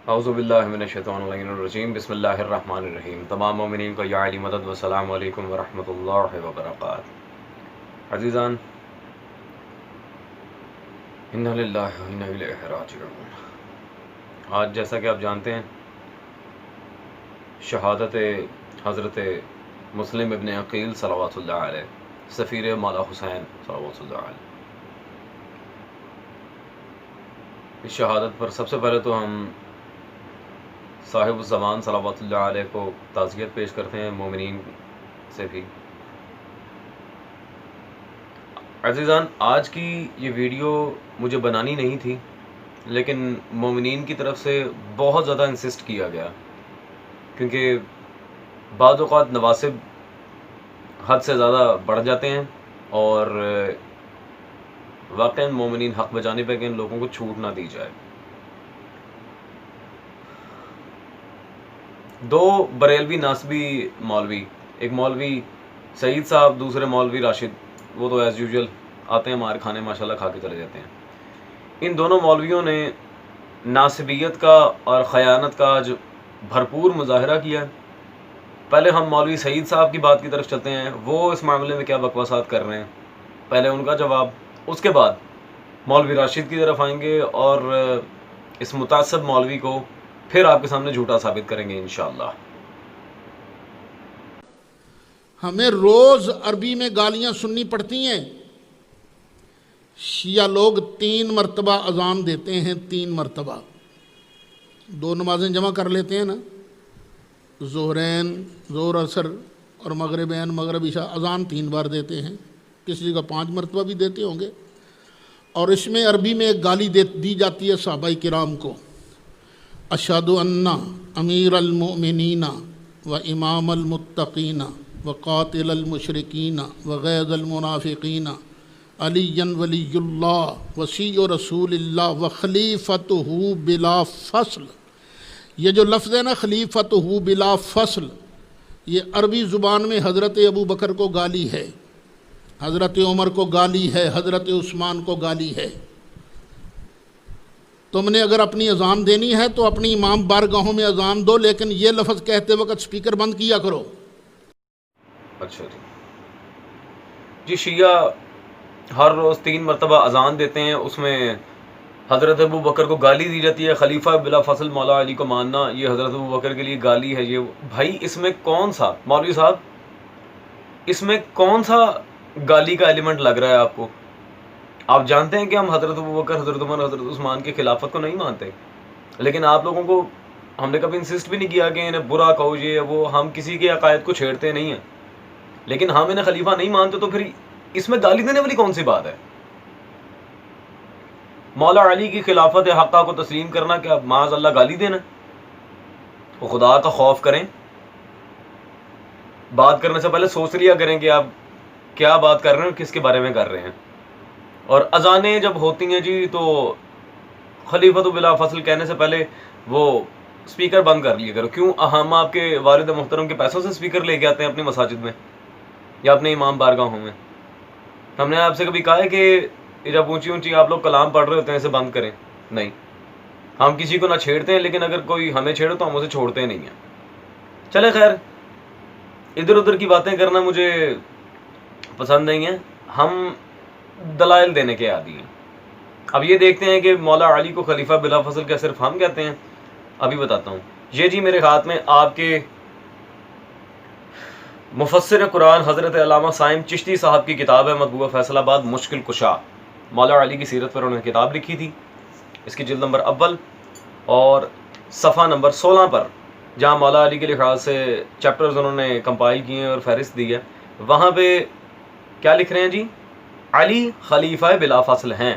اعوذ باللہ من الشیطان الرجیم، بسم اللہ الرحمن الرحیم۔ تمام مومنین کو یا علی مدد والسلام علیکم ورحمۃ اللہ وبرکاتہ۔ عزیزان، انا للہ و انا الیہ راجعون۔ آج جیسا کہ آپ جانتے ہیں، شہادت حضرت مسلم ابن عقیل صلوات اللہ علیہ، سفیر مولا حسین صلوات اللہ علیہ، اس شہادت پر سب سے پہلے تو ہم صاحب الزمان صلوات اللہ علیہ کو تعزیت پیش کرتے ہیں، مومنین سے بھی۔ عزیزان، آج کی یہ ویڈیو مجھے بنانی نہیں تھی، لیکن مومنین کی طرف سے بہت زیادہ انسسٹ کیا گیا، کیونکہ بعض اوقات نواسب حد سے زیادہ بڑھ جاتے ہیں اور واقعاً مومنین حق بجانب ہے کہ ان لوگوں کو چھوٹ نہ دی جائے۔ دو بریلوی ناسبی مولوی، ایک مولوی سعید صاحب، دوسرے مولوی راشد، وہ تو ایز یوزول آتے ہیں ہمارے کھانے، ماشاءاللہ کھا کے چلے جاتے ہیں۔ ان دونوں مولویوں نے ناسبیت کا اور خیانت کا آج بھرپور مظاہرہ کیا ہے۔ پہلے ہم مولوی سعید صاحب کی بات کی طرف چلتے ہیں، وہ اس معاملے میں کیا بکواسات کر رہے ہیں، پہلے ان کا جواب، اس کے بعد مولوی راشد کی طرف آئیں گے اور اس متعصب مولوی کو پھر آپ کے سامنے جھوٹا ثابت کریں گے انشاءاللہ۔ ہمیں روز عربی میں گالیاں سننی پڑتی ہیں۔ شیعہ لوگ 3 مرتبہ اذان دیتے ہیں، 3 مرتبہ، 2 نمازیں جمع کر لیتے ہیں نا، ظہرین، ظہر عصر اور مغربین، مغرب عشاء، اذان 3 بار دیتے ہیں، کسی جگہ 5 مرتبہ بھی دیتے ہوں گے۔ اور اس میں عربی میں ایک گالی دی جاتی ہے صحابہ کرام کو، اشہد ان امیر المؤمنین و امام المتقین و قاتل المشرکین و غیظ المنافقین علی ولی اللہ وصی رسول اللہ و خلیفتہ بلا فصل۔ یہ جو لفظ ہے نا، خلیفتہ بلا فصل، یہ عربی زبان میں حضرت ابو بکر کو گالی ہے، حضرت عمر کو گالی ہے، حضرت عثمان کو گالی ہے۔ تم نے اگر اپنی اذان دینی ہے تو اپنی امام بارگاہوں میں اذان دو، لیکن یہ لفظ کہتے وقت سپیکر بند کیا کرو۔ اچھا جی، شیعہ ہر روز 3 مرتبہ اذان دیتے ہیں، اس میں حضرت ابو بکر کو گالی دی جاتی ہے، خلیفہ بلا فصل مولا علی کو ماننا یہ حضرت ابو بکر کے لیے گالی ہے۔ یہ بھائی، اس میں کون سا، مولوی صاحب، اس میں کون سا گالی کا ایلیمنٹ لگ رہا ہے آپ کو؟ آپ جانتے ہیں کہ ہم حضرت ابو بکر، حضرت عمر، حضرت عثمان کی خلافت کو نہیں مانتے، لیکن آپ لوگوں کو ہم نے کبھی انسسٹ بھی نہیں کیا کہ انہیں برا کہو، یہ وہ، ہم کسی کے عقائد کو چھیڑتے نہیں ہیں، لیکن ہم انہیں خلیفہ نہیں مانتے، تو پھر اس میں گالی دینے والی کون سی بات ہے؟ مولا علی کی خلافت حقہ کو تسلیم کرنا کیا معاذ اللہ گالی دینا؟ وہ خدا کا خوف کریں، بات کرنے سے پہلے سوچ لیا کریں کہ آپ کیا بات کر رہے ہیں اور کس کے بارے میں کر رہے ہیں۔ اور اذانیں جب ہوتی ہیں جی، تو خلیفۃ بلا فصل کہنے سے پہلے وہ سپیکر بند کر لیا کرو۔ کیوں؟ ہم آپ کے والد محترم کے پیسوں سے سپیکر لے کے آتے ہیں اپنی مساجد میں یا اپنے امام بارگاہوں میں؟ ہم نے آپ سے کبھی کہا ہے کہ جب اونچی اونچی آپ لوگ کلام پڑھ رہے ہوتے ہیں اسے بند کریں؟ نہیں، ہم کسی کو نہ چھیڑتے ہیں، لیکن اگر کوئی ہمیں چھیڑے تو ہم اسے چھوڑتے نہیں ہیں۔ چلے خیر، ادھر ادھر کی باتیں کرنا مجھے پسند نہیں ہیں، ہم دلائل دینے کے عادی ہیں۔ اب یہ دیکھتے ہیں کہ مولا علی کو خلیفہ بلا فصل کیا صرف ہم کہتے ہیں؟ ابھی بتاتا ہوں۔ یہ جی میرے ہاتھ میں آپ کے مفسر قرآن حضرت علامہ سائم چشتی صاحب کی کتاب ہے، مطبوعہ فیصل آباد، مشکل کشا، مولا علی کی سیرت پر انہوں نے کتاب لکھی تھی۔ اس کی جلد نمبر اول اور صفحہ نمبر 16 پر، جہاں مولا علی کے لحاظ سے چیپٹرز انہوں نے کمپائل کیے ہیں اور فہرست دی ہے، وہاں پہ کیا لکھ رہے ہیں جی؟ علی خلیفہ بلا فصل ہیں،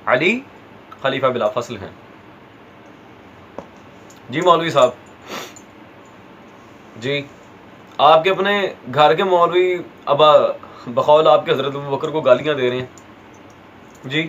علی خلیفہ بلا فصل ہیں۔ جی مولوی صاحب، جی آپ کے اپنے گھر کے مولوی ابا بقول آپ کے حضرت ابو بکر کو گالیاں دے رہے ہیں جی۔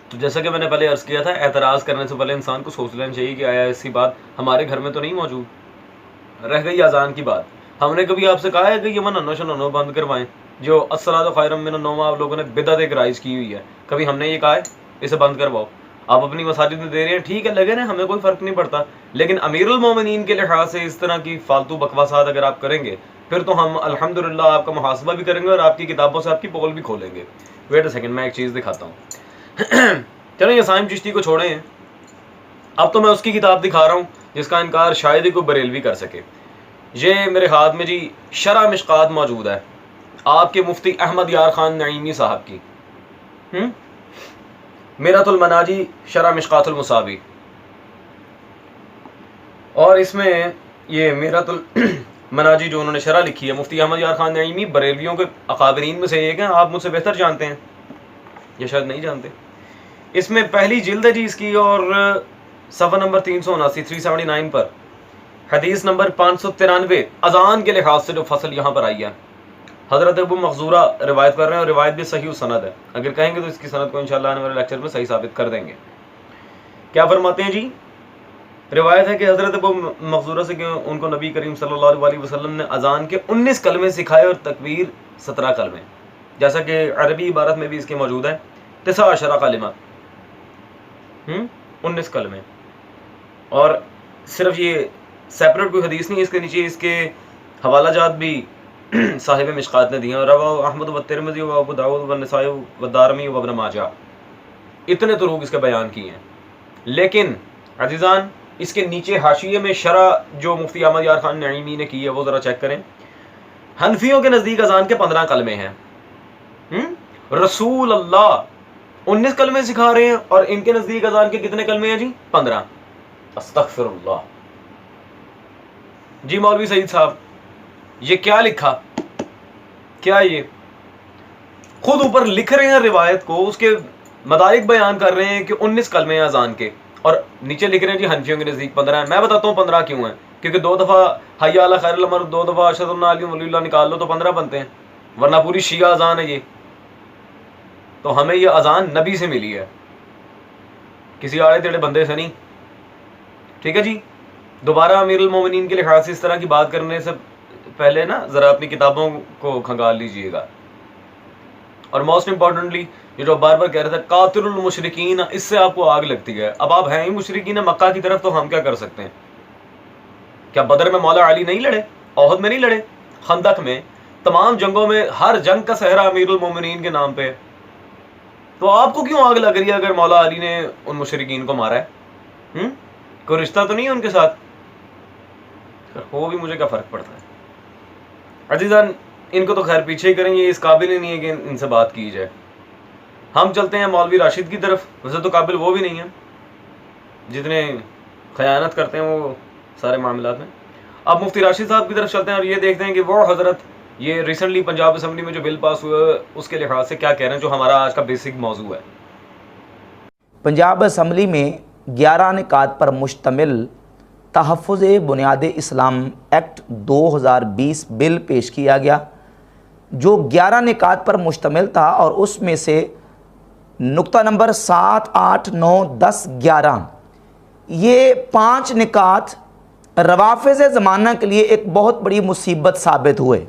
تو جیسا کہ میں نے پہلے عرض کیا تھا، اعتراض کرنے سے پہلے انسان کو سوچ لینا چاہیے کہ آیا ایسی بات ہمارے گھر میں تو نہیں موجود۔ رہ گئی اذان کی بات، ہم نے کبھی آپ سے کہا ہے کہ یہ من انو شنو بند کروائیں؟ جو الصلاۃ خیر من النوم آپ لوگوں نے بدعت ایک رائج کی ہوئی ہے، کبھی ہم نے یہ کہا ہے اسے بند کرواؤ؟ آپ اپنی مساجد میں دے رہے ہیں، ٹھیک ہے لگے نا، ہمیں کوئی فرق نہیں پڑتا، لیکن امیر المومنین کے لحاظ سے اس طرح کی فالتو بکواسات اگر آپ کریں گے پھر تو ہم الحمدللہ آپ کا محاسبہ بھی کریں گے اور آپ کی کتابوں سے آپ کی پول بھی کھولیں گے۔ ویٹ اے سیکنڈ، میں ایک چیز دکھاتا ہوں۔ چلیں یہ سائم چشتی کو چھوڑیں ہیں، اب تو میں اس کی کتاب دکھا رہا ہوں جس کا انکار شاید ہی کوئی بریلوی کر سکے۔ یہ میرے ہاتھ میں جی شرح مشکات موجود ہے، آپ کے مفتی احمد یار خان نعیمی صاحب کی، میرۃ المناجی شرح مشکات المصابی، اور اس میں یہ میرۃ المناجی جو انہوں نے شرح لکھی ہے، مفتی احمد یار خان نعیمی بریلویوں کے اکابرین میں سے ایک ہیں، آپ مجھ سے بہتر جانتے ہیں یا شاید نہیں جانتے۔ اس میں پہلی جلد ہے جی اس کی، اور صفحہ نمبر 379 379 پر حدیث نمبر 593 اذان کے لحاظ سے جو فصل یہاں پر آئی ہے، حضرت ابو مخزورہ روایت کر رہے ہیں، اور روایت بھی صحیح سند ہے، اگر کہیں گے تو اس کی سند کو انشاءاللہ آنے والے لیکچر میں صحیح ثابت کر دیں گے۔ کیا فرماتے ہیں جی؟ روایت ہے کہ حضرت ابو مخزورہ سے کہ ان کو نبی کریم صلی اللہ علیہ وسلم نے اذان کے 19 کلمے سکھائے اور تکبیر 17 کلمے، جیسا کہ عربی عبارت میں بھی اس کے موجود ہے 19 کلمہ، 19 کلمے، اور صرف یہ سیپریٹ کوئی حدیث نہیں، اس کے نیچے اس کے حوالہ جات بھی صاحب مشکات نے دیے، اور رواه احمد و ترمذی و ابو داؤد و نسائی و دارمی و ابن ماجہ، اتنے طرق اس کے بیان کیے ہیں۔ لیکن عزیزان اس کے نیچے حاشیے میں شرح جو مفتی احمد یار خان نعیمی نے کی ہے وہ ذرا چیک کریں۔ حنفیوں کے نزدیک اذان کے 15 کلمے ہیں، رسول اللہ 19 کلمے سکھا رہے ہیں، اور ان کے نزدیک اذان کے کتنے کلمے ہیں جی؟ 15۔ استغفر اللہ۔ جی مولوی سعید صاحب یہ کیا لکھا؟ کیا یہ خود اوپر لکھ رہے ہیں روایت کو، اس کے مدارک بیان کر رہے ہیں کہ 19 کلمے ہیں اذان کے، اور نیچے لکھ رہے ہیں جی حنفیوں کے نزدیک 15 ہیں۔ میں بتاتا ہوں 15 کیوں ہیں، کیونکہ 2 دفعہ حی علی خیر الامر، 2 دفعہ اشہد ان لا الہ الا اللہ نکال لو تو 15 بنتے ہیں، ورنہ پوری شیعہ اذان ہے یہ۔ تو ہمیں یہ اذان نبی سے ملی ہے، کسی آڑے ٹیڑے بندے سے نہیں، ٹھیک ہے جی۔ دوبارہ امیر المومنین کے لحاظ سے اس طرح کی بات کرنے سے پہلے نا ذرا اپنی کتابوں کو کھنگال لیجئے گا، اور موسٹ امپورٹنٹلی یہ جو بار بار کہہ رہا تھا قاتل المشرکین، اس سے آپ کو آگ لگتی ہے۔ اب آپ ہیں ہی مشرکین مکہ کی طرف، تو ہم کیا کر سکتے ہیں؟ کیا بدر میں مولا علی نہیں لڑے؟ احد میں نہیں لڑے؟ خندق میں؟ تمام جنگوں میں ہر جنگ کا صحرا امیر المومنین کے نام پہ، تو آپ کو کیوں آگ لگ رہی ہے اگر مولا علی نے ان مشرکین کو مارا ہے؟ کوئی رشتہ تو نہیں ہے ان کے ساتھ؟ ہو بھی مجھے کیا فرق پڑتا ہے عزیزان، ان کو تو خیر پیچھے ہی کریں گے، اس قابل ہی نہیں ہے کہ ان سے بات کی جائے۔ ہم چلتے ہیں مولوی راشد کی طرف، ویسے تو قابل وہ بھی نہیں ہیں، جتنے خیانت کرتے ہیں وہ سارے معاملات میں۔ اب مفتی راشد صاحب کی طرف چلتے ہیں اور یہ دیکھتے ہیں کہ وہ حضرت یہ ریسنٹلی پنجاب اسمبلی میں جو بل پاس ہوا ہے اس کے لحاظ سے کیا کہہ رہے ہیں، جو ہمارا آج کا بیسک موضوع ہے۔ پنجاب اسمبلی میں 11 نکات پر مشتمل تحفظ بنیاد اسلام ایکٹ 2020 بل پیش کیا گیا، جو 11 نکات پر مشتمل تھا، اور اس میں سے نقطہ نمبر 7، 8، 9، 10، 11 یہ 5 نکات روافض زمانہ کے لیے ایک بہت بڑی مصیبت ثابت ہوئے،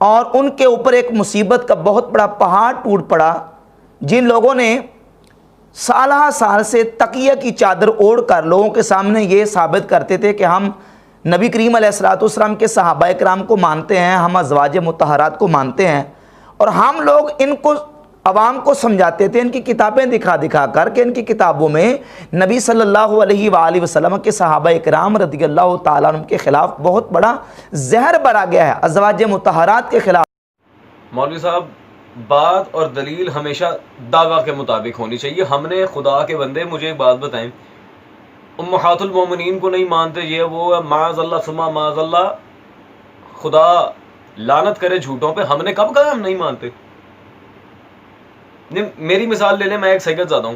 اور ان کے اوپر ایک مصیبت کا بہت بڑا پہاڑ ٹوٹ پڑا، جن لوگوں نے سالہ سال سے تقیہ کی چادر اوڑھ کر لوگوں کے سامنے یہ ثابت کرتے تھے کہ ہم نبی کریم علیہ الصلوۃ والسلام کے صحابہ کرام کو مانتے ہیں، ہم ازواج مطہرات کو مانتے ہیں، اور ہم لوگ ان کو عوام کو سمجھاتے تھے ان کی کتابیں دکھا دکھا کر کہ ان کی کتابوں میں نبی صلی اللہ علیہ وآلہ وسلم کے صحابہ کرام رضی اللہ تعالیٰ عنہ کے خلاف بہت بڑا زہر بھرا گیا ہے، ازواج مطہرات کے خلاف۔ مولوی صاحب بات اور دلیل ہمیشہ دعویٰ کے مطابق ہونی چاہیے۔ ہم نے خدا کے بندے، مجھے ایک بات بتائیں، امہات المومنین کو نہیں مانتے، یہ وہ معاذ اللہ ثم معاذ اللہ، خدا لعنت کرے جھوٹوں پہ، ہم نے کب کہا ہم نہیں مانتے؟ میری مثال لے لیں، میں ایک سید زادہ ہوں،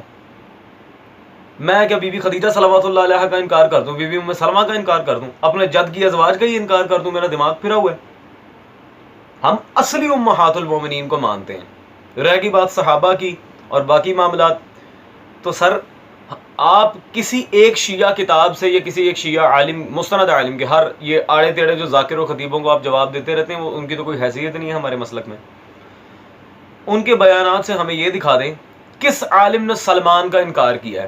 میں کیا بی بی خدیجہ صلوات اللہ علیہا کا انکار کر دوں، بی بی ام سلمہ کا انکار کر دوں، اپنے جد کی ازواج کا ہی انکار کر دوں؟ میرا دماغ پھرا ہوا ہے۔ ہم اصلی امہات المومنین کو مانتے ہیں۔ رہ گئی بات صحابہ کی اور باقی معاملات، تو سر آپ کسی ایک شیعہ کتاب سے یا کسی ایک شیعہ عالم، مستند عالم کے ہر یہ آڑے ٹیڑے جو ذاکر و خطیبوں کو آپ جواب دیتے رہتے ہیں، وہ ان کی تو کوئی حیثیت نہیں ہے ہمارے مسلک میں۔ ان کے بیانات سے ہمیں یہ دکھا دیں کس عالم نے سلمان کا انکار کیا ہے،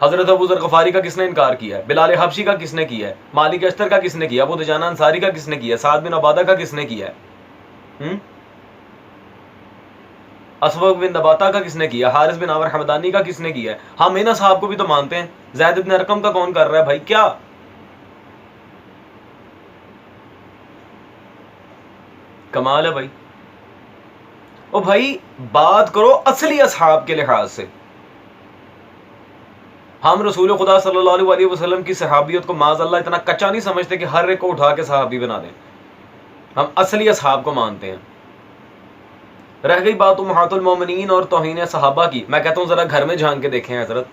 حضرت ابو ذر غفاری کا کس نے انکار کیا ہے، بلال حبشی کا کس نے کیا ہے، مالک اشتر کا کس نے کیا، ابو دجانہ انصاری کا کس نے کیا، سعد بن عبادہ کا کس نے کیا ہے، اسبغ بن نباتہ کا کس نے کیا، حارث بن عامر حمدانی کا کس نے کیا ہے؟ ہم ان اصحاب کو بھی تو مانتے ہیں، زید بن ارقم کا کون کر رہا ہے بھائی؟ کیا کمال ہے بھائی. او بھائی بات کرو اصلی اصحاب کے لحاظ سے. ہم رسول خدا صلی اللہ علیہ وسلم کی صحابیت کو معاذ اللہ اتنا کچا نہیں سمجھتے کہ ہر ایک کو اٹھا کے صحابی بنا دیں. ہم اصلی اصحاب کو مانتے ہیں. رہ گئی بات امہات المومنین اور توہین صحابہ کی، میں کہتا ہوں ذرا گھر میں جھانک کے دیکھیں حضرت.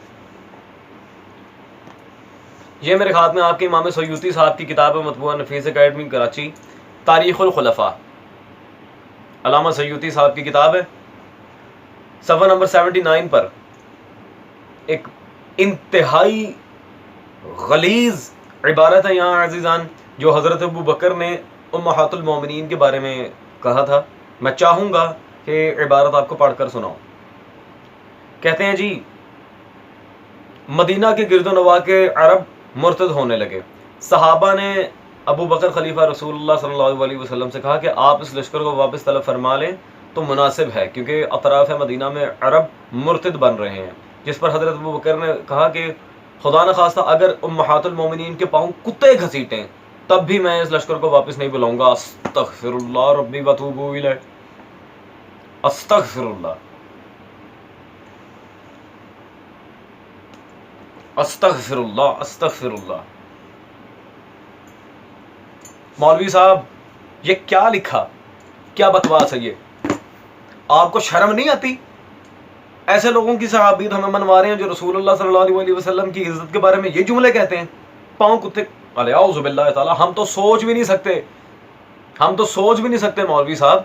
یہ میرے خیال میں آپ کے امام سیوطی صاحب کی کتاب ہے، مطبوعہ نفیس اکیڈمی کراچی، تاریخ الخلفاء. علامہ سیوطی صاحب کی کتاب ہے، صفحہ نمبر 79 پر ایک انتہائی غلیظ عبارت ہے یہاں عزیزان، جو حضرت ابو بکر نے امہات المومنین کے بارے میں کہا تھا. میں چاہوں گا کہ عبارت آپ کو پڑھ کر سناؤں. کہتے ہیں جی مدینہ کے گرد و نواح کے عرب مرتد ہونے لگے. صحابہ نے ابو بکر خلیفہ رسول اللہ صلی اللہ علیہ وسلم سے کہا کہ آپ اس لشکر کو واپس طلب فرما لیں تو مناسب ہے، کیونکہ اطراف مدینہ میں عرب مرتد بن رہے ہیں. جس پر حضرت ابو بکر نے کہا کہ خدا نخواستہ اگر امہات المومنین کے پاؤں کتے گھسیٹیں تب بھی میں اس لشکر کو واپس نہیں بلاؤں گا. استغفر اللہ ربی واتوب الیہ، استغفر اللہ، استغفر اللہ، استغفر اللہ. مولوی صاحب یہ کیا لکھا، کیا بکواس ہے یہ؟ آپ کو شرم نہیں آتی؟ ایسے لوگوں کی صحابیت ہمیں منوا رہے ہیں جو رسول اللہ صلی اللہ علیہ وسلم کی عزت کے بارے میں یہ جملے کہتے ہیں، پاؤں کتے. اعوذ باللہ تعالی. ہم تو سوچ بھی نہیں سکتے، ہم تو سوچ بھی نہیں سکتے مولوی صاحب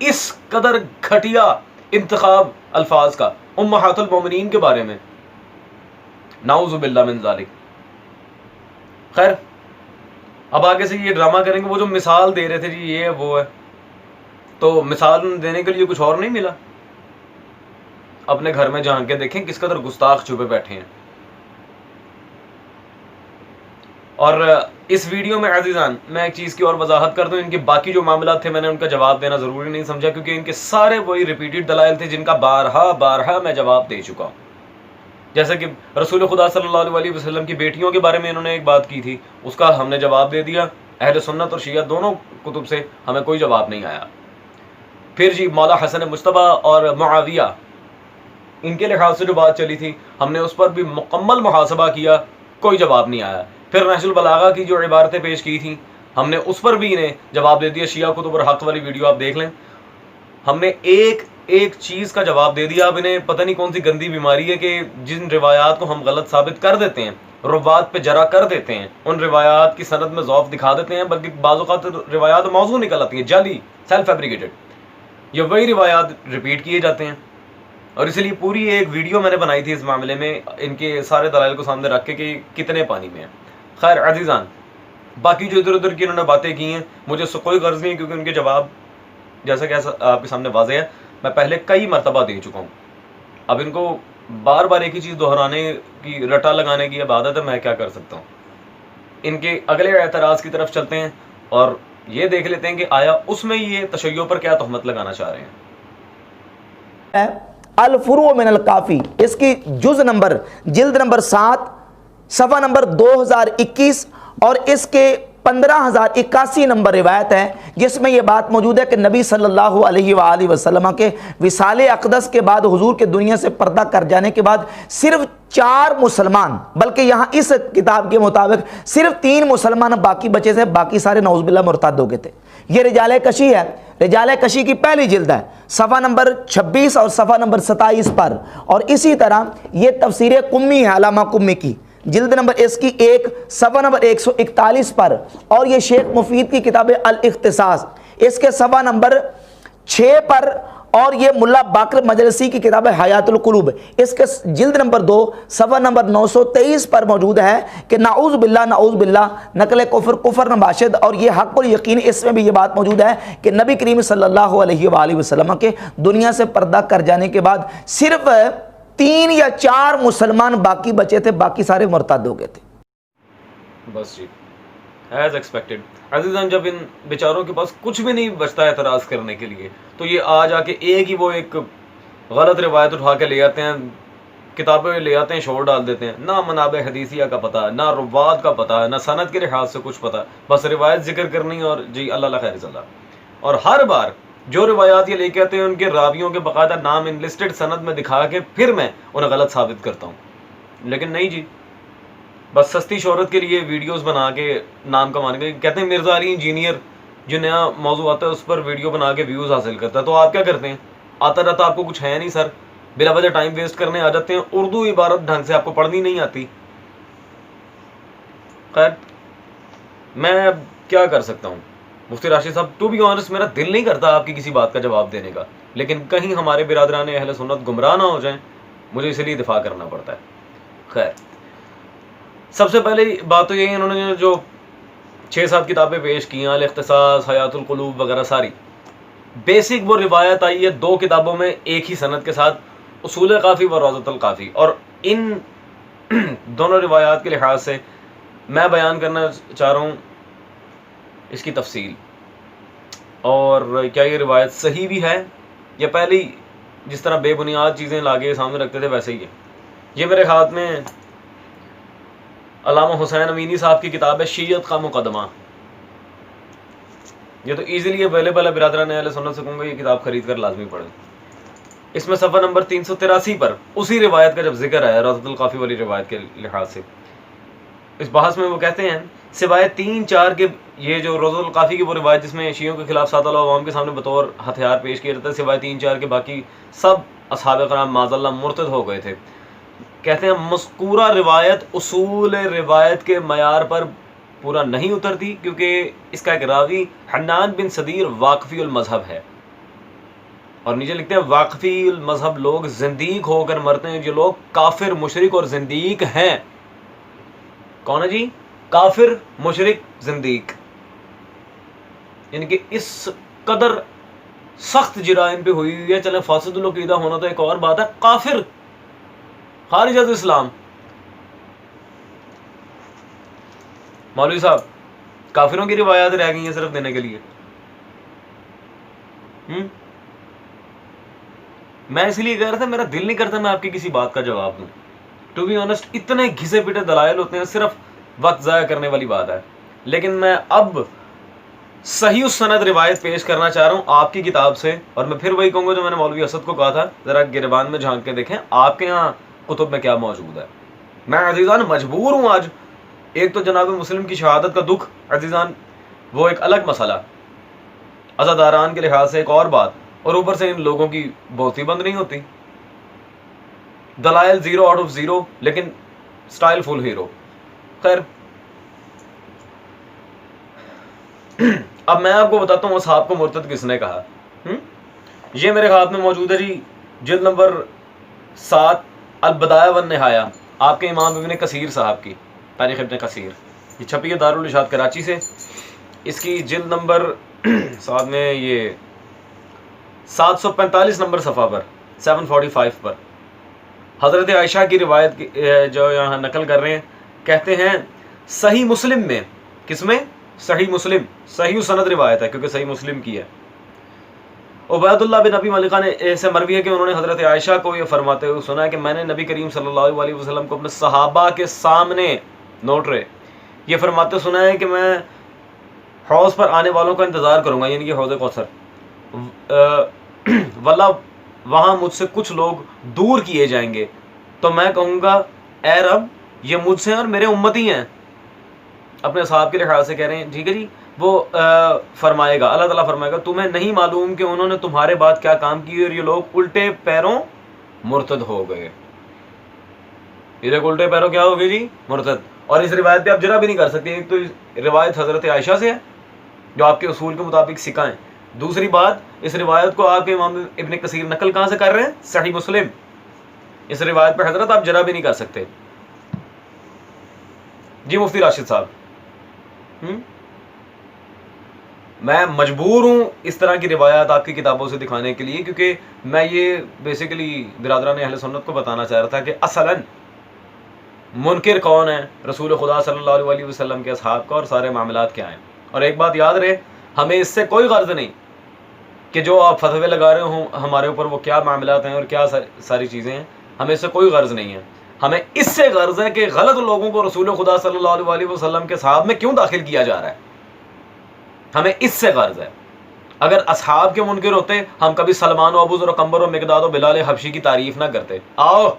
اس قدر گھٹیا انتخاب الفاظ کا امہات المومنین کے بارے میں. نعوذ باللہ من ذالک. خیر اب آگے سے یہ ڈرامہ کریں گے. وہ جو مثال دے رہے تھے جی یہ وہ ہے، تو مثال دینے کے لیے کچھ اور نہیں ملا. اپنے گھر میں جھانک کے دیکھیں کس قدر گستاخ چھپے بیٹھے ہیں. اور اس ویڈیو میں عزیزان میں ایک چیز کی اور وضاحت کر دوں. ان کے باقی جو معاملات تھے میں نے ان کا جواب دینا ضروری نہیں سمجھا، کیونکہ ان کے سارے وہی ریپیٹڈ دلائل تھے جن کا بارہا میں جواب دے چکا ہوں. جیسے کہ رسول خدا صلی اللہ علیہ وسلم کی بیٹیوں کے بارے میں انہوں نے ایک بات کی تھی، اس کا ہم نے جواب دے دیا. اہل سنت اور شیعہ دونوں کتب سے ہمیں کوئی جواب نہیں آیا. پھر جی مولا حسن مجتبیٰ اور معاویہ، ان کے لحاظ سے جو بات چلی تھی ہم نے اس پر بھی مکمل محاسبہ کیا، کوئی جواب نہیں آیا. پھر نہج البلاغہ کی جو عبارتیں پیش کی تھیں ہم نے اس پر بھی انہیں جواب دے دیا. شیعہ کتب اور حق والی ویڈیو آپ دیکھ لیں، ہم نے ایک چیز کا جواب دے دیا. اب انہیں پتہ نہیں کون سی گندی بیماری ہے کہ جن روایات کو ہم غلط ثابت کر دیتے ہیں، روات پہ جرا کر دیتے ہیں، ان روایات کی سند میں ضعف دکھا دیتے ہیں، بلکہ بعض اوقات روایات موضوع نکل آتی ہیں جعلی، سیلف فیبریکیٹڈ. یہ وہی روایات ریپیٹ کیے جاتے ہیں. اور اسی لیے پوری ایک ویڈیو میں نے بنائی تھی اس معاملے میں، ان کے سارے دلائل کو سامنے رکھ کے کہ کتنے پانی میں ہیں. خیر عزیزان باقی جو ادھر ادھر کی انہوں نے باتیں کی ہیں مجھے اس سے کوئی غرض نہیں ہے، کیونکہ ان کے جواب جیسا کہ آپ کے سامنے واضح ہے میں پہلے کئی مرتبہ دے چکا ہوں. اب ان کو بار بار ایک ہی چیز دہرانے کی، رٹا لگانے کی اب عادت ہے. میں کیا کر سکتا ہوں. ان کے اگلے اعتراض کی طرف چلتے ہیں اور یہ دیکھ لیتے ہیں کہ آیا اس میں یہ تشیع پر کیا تہمت لگانا چاہ رہے ہیں. الفروع من الکافی، اس کی جز نمبر جلد نمبر 7 صفحہ نمبر 2021 اور اس کے 15081 نمبر روایت ہے، جس میں یہ بات موجود ہے کہ نبی صلی اللہ علیہ وآلہ وسلم کے وصال اقدس کے بعد، حضور کے دنیا سے پردہ کر جانے کے بعد صرف 4 مسلمان، بلکہ یہاں اس کتاب کے مطابق صرف 3 مسلمان باقی بچے تھے، باقی سارے نعوذ باللہ مرتد ہو گئے تھے. یہ رجال کشی ہے، رجال کشی کی پہلی جلد ہے صفحہ نمبر 26 اور صفحہ نمبر 27 پر. اور اسی طرح یہ تفسیر قمی ہے علامہ قمی کی، جلد نمبر اس کی 1 صفحہ نمبر 141 پر. اور یہ شیخ مفید کی کتاب الاختصاص، اس کے صفحہ نمبر 6 پر اور یہ ملا باقر مجلسی کی کتاب ہے حیات القلوب، اس کے جلد نمبر 2 صفحہ نمبر 923 پر موجود ہے کہ نعوذ باللہ نقل کفر نباشد، اور یہ حق الیقین، اس میں بھی یہ بات موجود ہے کہ نبی کریم صلی اللہ علیہ وآلہ وسلم کے دنیا سے پردہ کر جانے کے بعد صرف 3 یا 4 مسلمان باقی بچے تھے، باقی سارے مرتد ہو گئے تھے۔ بس جی، ایز ایکسپیکٹڈ عزیزان، جب ان بیچاروں کے پاس کچھ بھی نہیں بچتا اعتراض کرنے کے لیے تو یہ آ جا کے ایک غلط روایت اٹھا کے لے آتے ہیں، کتابیں لے آتے ہیں، شور ڈال دیتے ہیں، نہ منابع حدیثیہ کا پتہ، نہ رواد کا پتہ، نہ سند کے لحاظ سے کچھ پتہ، بس روایت ذکر کرنی اور جی اللہ خیر صلاح۔ اور ہر بار جو روایات یہ لے کے آتے ہیں ان کے راویوں کے باقاعدہ نام انلسٹڈ سند میں دکھا کے پھر میں انہیں غلط ثابت کرتا ہوں، لیکن نہیں جی، بس سستی شہرت کے لیے ویڈیوز بنا کے نام کمانے کے، کہتے ہیں مرزا علی انجینئر جو نیا موضوع آتا ہے اس پر ویڈیو بنا کے ویوز حاصل کرتا ہے، تو آپ کیا کرتے ہیں؟ آتا رہتا آپ کو کچھ ہے نہیں سر، بلا وجہ ٹائم ویسٹ کرنے آ جاتے ہیں، اردو عبارت ڈھنگ سے آپ کو پڑھنی نہیں آتی۔ خیر میں اب کیا کر سکتا ہوں مفتی راشد صاحب، ٹو بی آنسٹ میرا دل نہیں کرتا آپ کی کسی بات کا جواب دینے کا، لیکن کہیں ہمارے برادران اہل سنت گمراہ نہ ہو جائیں، مجھے اس لیے دفاع کرنا پڑتا ہے۔ خیر سب سے پہلے بات تو یہی، انہوں نے جو 6-7 کتابیں پیش کی ہیں، الاختصاص، حیات القلوب وغیرہ، ساری بیسک وہ روایت آئی ہے 2 کتابوں میں ایک ہی سند کے ساتھ، اصول کافی و روضۃ الکافی، اور ان دونوں روایات کے لحاظ سے میں بیان کرنا چاہ رہا ہوں اس کی تفصیل، اور کیا یہ روایت صحیح بھی ہے یا پہلی جس طرح بے بنیاد چیزیں لاگے سامنے رکھتے تھے ویسے ہی ہے۔ یہ میرے ہاتھ میں علامہ حسین امینی صاحب کی کتاب ہے شیعت کا مقدمہ، یہ تو ایزیلی اویلیبل ہے، برادران اہل سنت سے کہوں گا یہ کتاب خرید کر لازمی پڑھیں۔ اس میں صفحہ نمبر 383 پر اسی روایت کا جب ذکر ہے روضۃ الکافی والی روایت کے لحاظ سے، اس بحث میں وہ کہتے ہیں سوائے 3-4 کے، یہ جو روضۃ الکافی کی وہ روایت جس میں شیعوں کے خلاف سادہ عوام کے سامنے بطور ہتھیار پیش کیا جاتا ہے، سوائے 3-4 کے باقی سب اصحاب کرام معاذ اللہ مرتد ہو گئے تھے۔ کہتے ہیں مذکورہ روایت اصول روایت کے معیار پر پورا نہیں اترتی، کیونکہ اس کا ایک راوی حنان بن صدیر واقفی المذہب ہے، اور نیچے لکھتے ہیں واقفی المذہب لوگ زندیق ہو کر مرتے ہیں، جو لوگ کافر مشرک اور زندیق ہیں۔ کون ہے جی؟ کافر مشرک زندیق، یعنی کہ اس قدر سخت جرائم پہ ہوئی ہوئی ہے۔ چلیں فاسد العقیدہ ہونا تو ایک اور بات ہے، کافر خارج از اسلام۔ مولوی صاحب کافروں کی روایات رہ گئی ہیں صرف دینے کے لیے۔ میں اس لیے کہہ رہا تھا میرا دل نہیں کرتا میں آپ کی کسی بات کا جواب دوں، ٹو بی آنسٹ اتنے گھسے پیٹے دلائل ہوتے ہیں، صرف وقت ضائع کرنے والی بات ہے۔ لیکن میں اب صحیح السند روایت پیش کرنا چاہ رہا ہوں آپ کی کتاب سے، اور میں پھر وہی کہوں گا جو میں نے مولوی اسد کو کہا تھا، ذرا گریبان میں جھانک کے دیکھیں آپ کے ہاں کتب میں کیا موجود ہے۔ میں عزیزان مجبور ہوں آج، ایک تو جناب مسلم کی شہادت کا دکھ عزیزان وہ ایک الگ مسئلہ، عزاداران کے لحاظ سے ایک اور بات، اور اوپر سے ان لوگوں کی بہتی بند نہیں ہوتی، دلائل 0 آؤٹ آف 0 لیکن سٹائل فل ہیرو۔ خیر اب میں آپ کو بتاتا ہوں اصحاب کو مرتد کس نے کہا۔ یہ میرے ہاتھ میں موجود ہے جی، جلد نمبر 7 البدایہ والنہایہ، آپ کے امام ابن کثیر صاحب کی تاریخ ابن کثیر، یہ چھپی ہے دارالارشاد کراچی سے، اس کی جلد نمبر 7 میں یہ 745 نمبر صفحہ پر 745 پر حضرت عائشہ کی روایت جو یہاں نقل کر رہے ہیں، کہتے ہیں صحیح مسلم میں، کس میں؟ صحیح مسلم، صحیح سند روایت ہے کیونکہ صحیح مسلم کی ہے، عبید اللہ بن ابی ملکہ نے سے مروی ہے کہ انہوں نے حضرت عائشہ کو یہ فرماتے ہوئے سنا ہے کہ میں نے نبی کریم صلی اللہ علیہ وسلم کو اپنے صحابہ کے سامنے نوٹ رہے یہ فرماتے سنا ہے کہ میں حوض پر آنے والوں کا انتظار کروں گا، یعنی کہ حوض کوثر، واللہ وہاں مجھ سے کچھ لوگ دور کیے جائیں گے، تو میں کہوں گا اے رب یہ مجھ سے اور میرے امتی ہیں، اپنے صحاب کے لحاظ سے کہہ رہے ہیں، ٹھیک ہے جی۔ وہ فرمائے گا، اللہ تعالیٰ فرمائے گا تمہیں نہیں معلوم کہ انہوں نے تمہارے بعد کیا کام کی اور یہ لوگ الٹے پیروں مرتد ہو گئے۔ یہ لوگ الٹے پیروں کیا ہو گئے جی؟ مرتد۔ اور اس روایت پہ آپ جرا بھی نہیں کر سکتے، ایک تو روایت حضرت عائشہ سے ہے جو آپ کے اصول کے مطابق سکہ ہیں، دوسری بات, اس روایت کو آپ کے امام ابن کثیر نقل کہاں سے کر رہے ہیں؟ صحیح مسلم. اس روایت پہ حضرت آپ جرا بھی نہیں کر سکتے. جی مفتی راشد صاحب, میں مجبور ہوں اس طرح کی روایات آپ کی کتابوں سے دکھانے کے لیے, کیونکہ میں یہ بیسیکلی برادران اہل سنت کو بتانا چاہ رہا تھا کہ اصلاً منکر کون ہے رسول خدا صلی اللہ علیہ وسلم کے اصحاب کا, اور سارے معاملات کیا ہیں. اور ایک بات یاد رہے, ہمیں اس سے کوئی غرض نہیں کہ جو آپ فتوے لگا رہے ہوں ہمارے اوپر وہ کیا معاملات ہیں اور کیا ساری چیزیں ہیں, ہمیں اس سے کوئی غرض نہیں ہے. ہمیں اس سے غرض ہے کہ غلط لوگوں کو رسول خدا صلی اللہ علیہ وسلم کے صحاب میں کیوں داخل کیا جا رہا ہے, ہمیں اس سے غرض ہے. اگر اصحاب کے منکر ہوتے ہم کبھی سلمان و ابوذر و قنبر و مقداد و بلال حبشی کی تعریف نہ کرتے. آؤ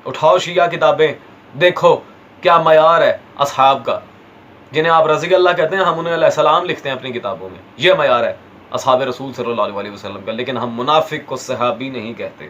اٹھاؤ شیعہ کتابیں, دیکھو کیا معیار ہے اصحاب کا, جنہیں آپ رضی اللہ کہتے ہیں, ہم انہیں علیہ السلام لکھتے ہیں اپنی کتابوں میں. یہ معیار ہے اصحاب رسول صلی اللہ علیہ وسلم کا, لیکن ہم منافق کو صحابی نہیں کہتے.